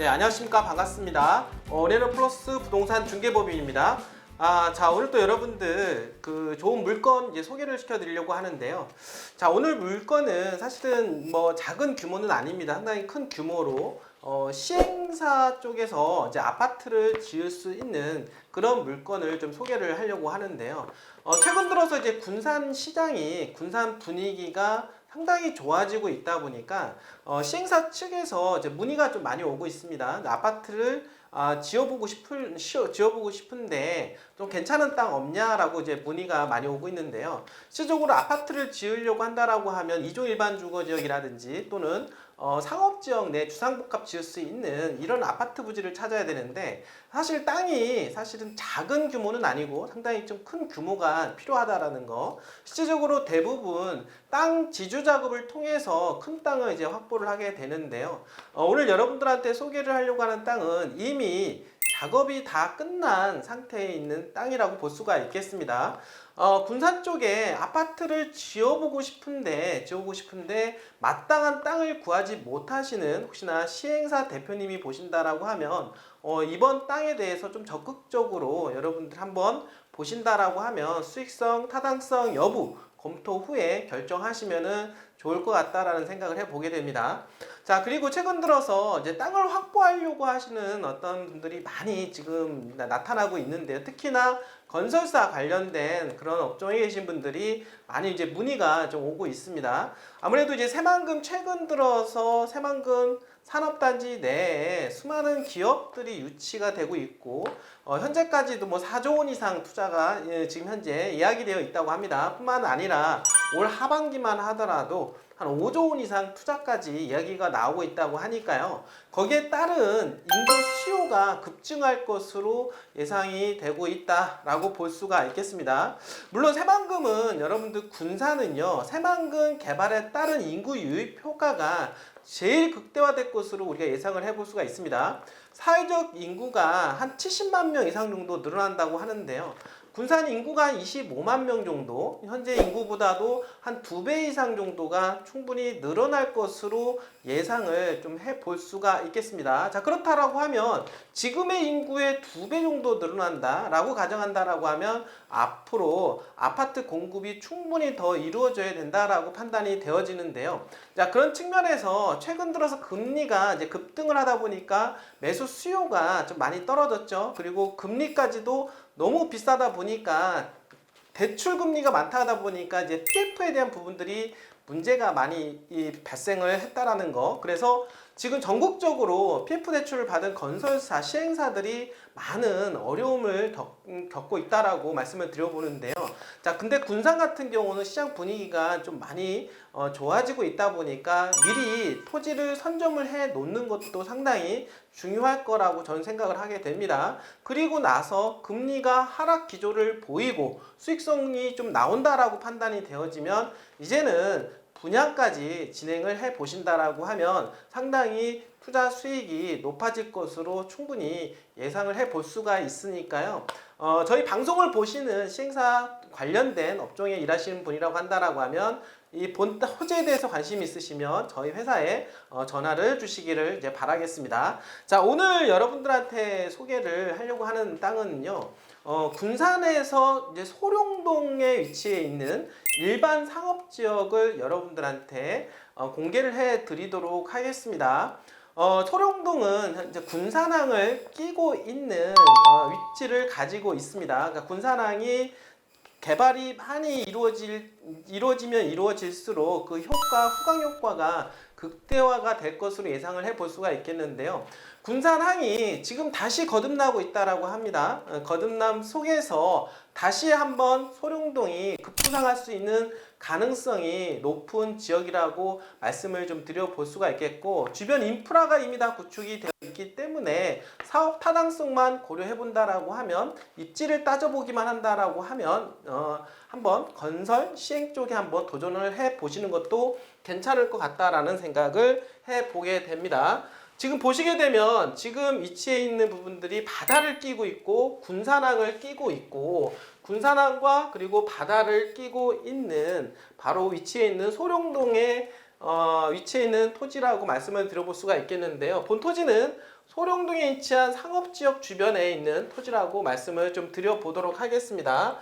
네, 안녕하십니까. 반갑습니다. 레노플러스 부동산 중개법인입니다. 자, 오늘 또 여러분들 그 좋은 물건 이제 소개를 시켜드리려고 하는데요. 자, 오늘 물건은 사실은 뭐 작은 규모는 아닙니다. 상당히 큰 규모로 시행사 쪽에서 이제 아파트를 지을 수 있는 그런 물건을 좀 소개를 하려고 하는데요. 최근 들어서 이제 군산 시장이, 군산 분위기가 상당히 좋아지고 있다 보니까 시행사 측에서 이제 문의가 좀 많이 오고 있습니다. 아파트를 지어보고 싶은데 좀 괜찮은 땅 없냐라고 이제 문의가 많이 오고 있는데요. 실질적으로 아파트를 지으려고 한다라고 하면 2조 일반 주거 지역이라든지 또는 상업지역 내 주상복합 지을 수 있는 이런 아파트 부지를 찾아야 되는데, 사실 땅이 사실은 작은 규모는 아니고 상당히 좀 큰 규모가 필요하다라는 거. 실질적으로 대부분 땅 지주 작업을 통해서 큰 땅을 이제 확보를 하게 되는데요. 오늘 여러분들한테 소개를 하려고 하는 땅은 이미 작업이 다 끝난 상태에 있는 땅이라고 볼 수가 있겠습니다. 군산 쪽에 아파트를 지어보고 싶은데 마땅한 땅을 구하지 못하시는 혹시나 시행사 대표님이 보신다라고 하면 이번 땅에 대해서 좀 적극적으로 여러분들 한번 보신다라고 하면 수익성, 타당성 여부 검토 후에 결정하시면은 좋을 것 같다라는 생각을 해보게 됩니다. 자, 그리고 최근 들어서 이제 땅을 확보하려고 하시는 어떤 분들이 많이 지금 나타나고 있는데요. 특히나 건설사 관련된 그런 업종에 계신 분들이 많이 이제 문의가 좀 오고 있습니다. 아무래도 이제 새만금 최근 들어서 새만금 산업단지 내에 수많은 기업들이 유치가 되고 있고 현재까지도 뭐 4조 원 이상 투자가 지금 현재 이야기되어 있다고 합니다. 뿐만 아니라 올 하반기만 하더라도 한 5조 원 이상 투자까지 이야기가 나오고 있다고 하니까요. 거기에 따른 인구 수요가 급증할 것으로 예상이 되고 있다라고 볼 수가 있겠습니다. 물론 새만금은 여러분들 군산은요, 새만금 개발에 따른 인구 유입 효과가 제일 극대화될 것으로 우리가 예상을 해볼 수가 있습니다. 사회적 인구가 한 70만 명 이상 정도 늘어난다고 하는데요. 군산 인구가 한 25만 명 정도, 현재 인구보다도 한 2배 이상 정도가 충분히 늘어날 것으로 예상을 좀 해볼 수가 있겠습니다. 자, 그렇다라고 하면 지금의 인구의 2배 정도 늘어난다라고 가정한다라고 하면 앞으로 아파트 공급이 충분히 더 이루어져야 된다라고 판단이 되어지는데요. 자, 그런 측면에서 최근 들어서 금리가 이제 급등을 하다 보니까 매수 수요가 좀 많이 떨어졌죠. 그리고 금리까지도 너무 비싸다 보니까 대출 금리가 많다 하다 보니까 이제 PF에 대한 부분들이 문제가 많이 발생을 했다라는 거. 그래서 지금 전국적으로 PF 대출을 받은 건설사, 시행사들이 많은 어려움을 겪고 있다라고 말씀을 드려보는데요. 자, 근데 군산 같은 경우는 시장 분위기가 좀 많이 좋아지고 있다 보니까 미리 토지를 선점을 해 놓는 것도 상당히 중요할 거라고 저는 생각을 하게 됩니다. 그리고 나서 금리가 하락 기조를 보이고 수익성이 좀 나온다라고 판단이 되어지면 이제는 분양까지 진행을 해 보신다라고 하면 상당히 투자 수익이 높아질 것으로 충분히 예상을 해 볼 수가 있으니까요. 저희 방송을 보시는 시행사 관련된 업종에 일하시는 분이라고 한다라고 하면 이 본 토지에 대해서 관심이 있으시면 저희 회사에 전화를 주시기를 이제 바라겠습니다. 자, 오늘 여러분들한테 소개를 하려고 하는 땅은요. 군산에서 이제 소룡동에 위치해 있는 일반 상업지역을 여러분들한테 공개를 해 드리도록 하겠습니다. 소룡동은 이제 군산항을 끼고 있는 위치를 가지고 있습니다. 그러니까 군산항이 개발이 많이 이루어지면 이루어질수록 그 후광 효과가 극대화가 될 것으로 예상을 해볼 수가 있겠는데요. 군산항이 지금 다시 거듭나고 있다라고 합니다. 거듭남 속에서 다시 한번 소룡동이 급부상할 수 있는 가능성이 높은 지역이라고 말씀을 좀 드려볼 수가 있겠고, 주변 인프라가 이미 다 구축이 되어 있기 때문에 사업 타당성만 고려해 본다라고 하면, 입지를 따져보기만 한다라고 하면 한번 건설 시행 쪽에 한번 도전을 해 보시는 것도 괜찮을 것 같다라는 생각을 해 보게 됩니다. 지금 보시게 되면 지금 위치해 있는 부분들이 바다를 끼고 있고 군산항을 끼고 있고, 군산항과 그리고 바다를 끼고 있는 바로 위치해 있는 소룡동에 위치해 있는 토지라고 말씀을 드려볼 수가 있겠는데요. 본 토지는 소룡동에 위치한 상업지역 주변에 있는 토지라고 말씀을 좀 드려보도록 하겠습니다.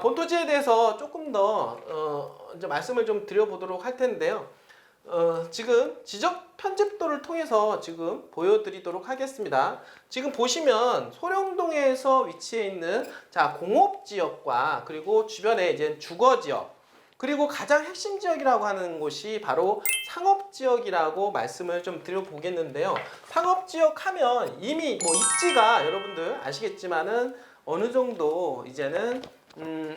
본토지에 대해서 조금 더 이제 말씀을 좀 드려보도록 할 텐데요. 지금 지적 편집도를 통해서 지금 보여드리도록 하겠습니다. 지금 보시면 소룡동에서 위치해 있는 공업지역과 그리고 주변에 이제 주거지역, 그리고 가장 핵심 지역이라고 하는 곳이 바로 상업지역이라고 말씀을 좀 드려보겠는데요. 상업지역 하면 이미 입지가 여러분들 아시겠지만은 어느 정도 이제는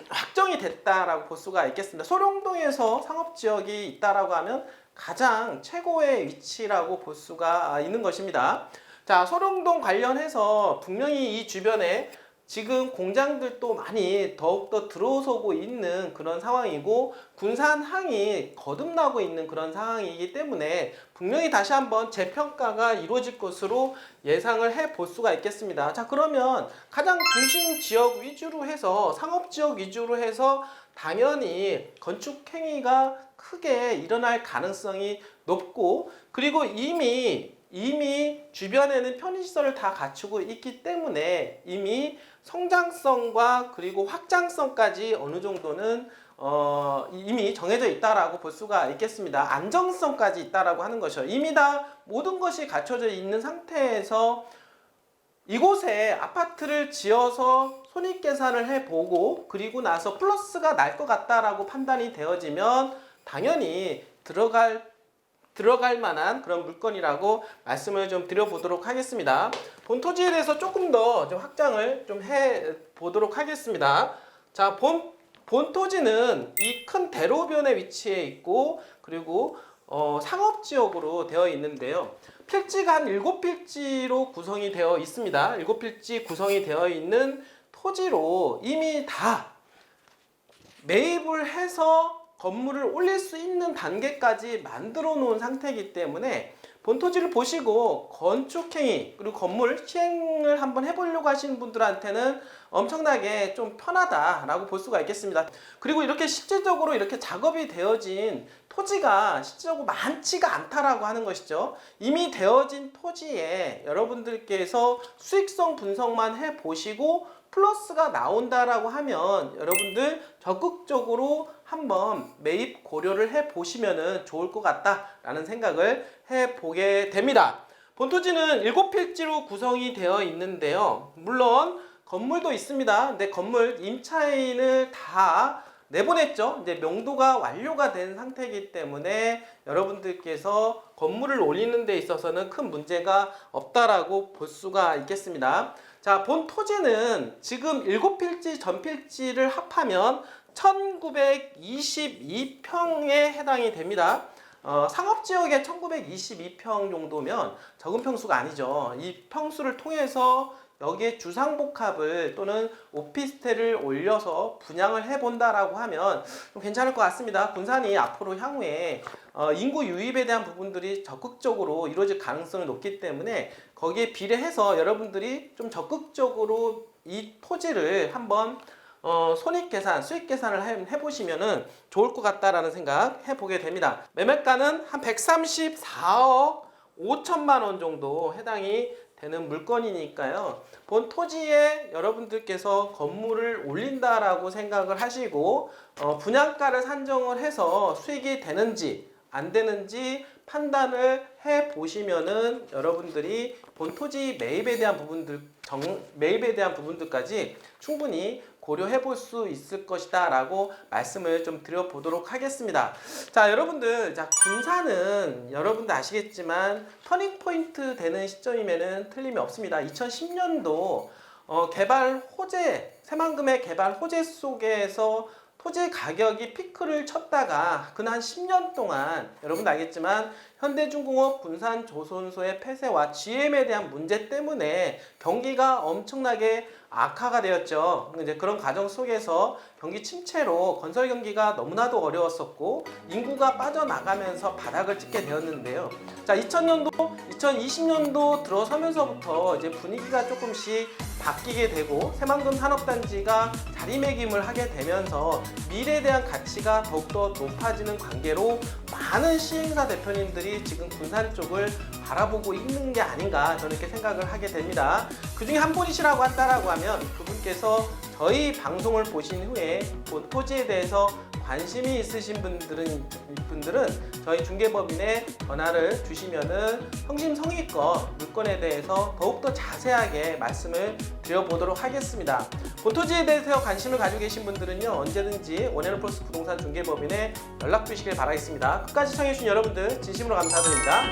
확정이 됐다라고 볼 수가 있겠습니다. 소룡동에서 상업지역이 있다라고 하면 가장 최고의 위치라고 볼 수가 있는 것입니다. 자, 소룡동 관련해서 분명히 이 주변에 지금 공장들도 많이 더욱더 들어서고 있는 그런 상황이고 군산항이 거듭나고 있는 그런 상황이기 때문에 분명히 다시 한번 재평가가 이루어질 것으로 예상을 해 볼 수가 있겠습니다. 자, 그러면 가장 중심 지역 위주로 해서 상업지역 위주로 해서 당연히 건축 행위가 크게 일어날 가능성이 높고, 그리고 이미 주변에는 편의시설을 다 갖추고 있기 때문에 이미 성장성과 그리고 확장성까지 어느 정도는 이미 정해져 있다라고 볼 수가 있겠습니다. 안정성까지 있다라고 하는 것이죠. 이미 다 모든 것이 갖춰져 있는 상태에서 이곳에 아파트를 지어서 손익계산을 해보고 그리고 나서 플러스가 날 것 같다라고 판단이 되어지면 당연히 들어갈 만한 그런 물건이라고 말씀을 좀 드려보도록 하겠습니다. 본토지에 대해서 조금 더 좀 확장을 좀 해보도록 하겠습니다. 자, 본토지는 이 큰 대로변에 위치해 있고 그리고 상업지역으로 되어 있는데요. 필지가 한 7필지로 구성이 되어 있습니다. 7필지 구성이 되어 있는 토지로 이미 다 매입을 해서 건물을 올릴 수 있는 단계까지 만들어 놓은 상태이기 때문에 본토지를 보시고 건축행위 그리고 건물 시행을 한번 해보려고 하시는 분들한테는 엄청나게 좀 편하다라고 볼 수가 있겠습니다. 그리고 이렇게 실질적으로 이렇게 작업이 되어진 토지가 실질적으로 많지가 않다라고 하는 것이죠. 이미 되어진 토지에 여러분들께서 수익성 분석만 해보시고 플러스가 나온다라고 하면 여러분들 적극적으로 한번 매입 고려를 해보시면 좋을 것 같다라는 생각을 해보게 됩니다. 본토지는 7필지로 구성이 되어 있는데요. 물론 건물도 있습니다. 근데 건물 임차인을 다 내보냈죠. 이제 명도가 완료가 된 상태이기 때문에 여러분들께서 건물을 올리는 데 있어서는 큰 문제가 없다라고 볼 수가 있겠습니다. 자, 본 토지는 지금 7필지 전필지를 합하면 1922평에 해당이 됩니다. 상업지역에 1922평 정도면 적은 평수가 아니죠. 이 평수를 통해서 여기에 주상복합을 또는 오피스텔을 올려서 분양을 해본다라고 하면 좀 괜찮을 것 같습니다. 군산이 앞으로 향후에 인구 유입에 대한 부분들이 적극적으로 이루어질 가능성이 높기 때문에 거기에 비례해서 여러분들이 좀 적극적으로 이 토지를 한번 손익계산, 수익계산을 해보시면 좋을 것 같다라는 생각 해보게 됩니다. 매매가는 한 134억 5천만 원 정도 해당이 되는 물건이니까요. 본 토지에 여러분들께서 건물을 올린다라고 생각을 하시고 분양가를 산정을 해서 수익이 되는지 안 되는지 판단을 해 보시면은 여러분들이 본 토지 매입에 대한 부분들까지 충분히 고려해 볼 수 있을 것이다 라고 말씀을 좀 드려보도록 하겠습니다. 자, 여러분들, 군산은 여러분들 아시겠지만 터닝 포인트 되는 시점이면은 틀림이 없습니다. 2010년도 개발 호재, 새만금의 개발 호재 속에서 토지 가격이 피크를 쳤다가 근 한 10년 동안 여러분 알겠지만 현대중공업 군산조선소의 폐쇄와 GM에 대한 문제 때문에 경기가 엄청나게 악화가 되었죠. 이제 그런 과정 속에서 경기 침체로 건설 경기가 너무나도 어려웠었고 인구가 빠져나가면서 바닥을 찍게 되었는데요. 자, 2000년도, 2020년도 들어서면서부터 이제 분위기가 조금씩 바뀌게 되고 새만금 산업단지가 자리매김을 하게 되면서 미래에 대한 가치가 더욱더 높아지는 관계로 많은 시행사 대표님들이 지금 군산 쪽을 바라보고 있는 게 아닌가 저는 이렇게 생각을 하게 됩니다. 그 중에 한 분이시라고 한다라고 하면 그분께서 저희 방송을 보신 후에 본 토지에 대해서 관심이 있으신 분들은 저희 중개법인에 전화를 주시면은 성심성의껏 물건에 대해서 더욱더 자세하게 말씀을 드려보도록 하겠습니다. 본토지에 대해서 관심을 가지고 계신 분들은요, 언제든지 원앤원 플러스 부동산 중개법인에 연락 주시길 바라겠습니다. 끝까지 시청해주신 여러분들 진심으로 감사드립니다.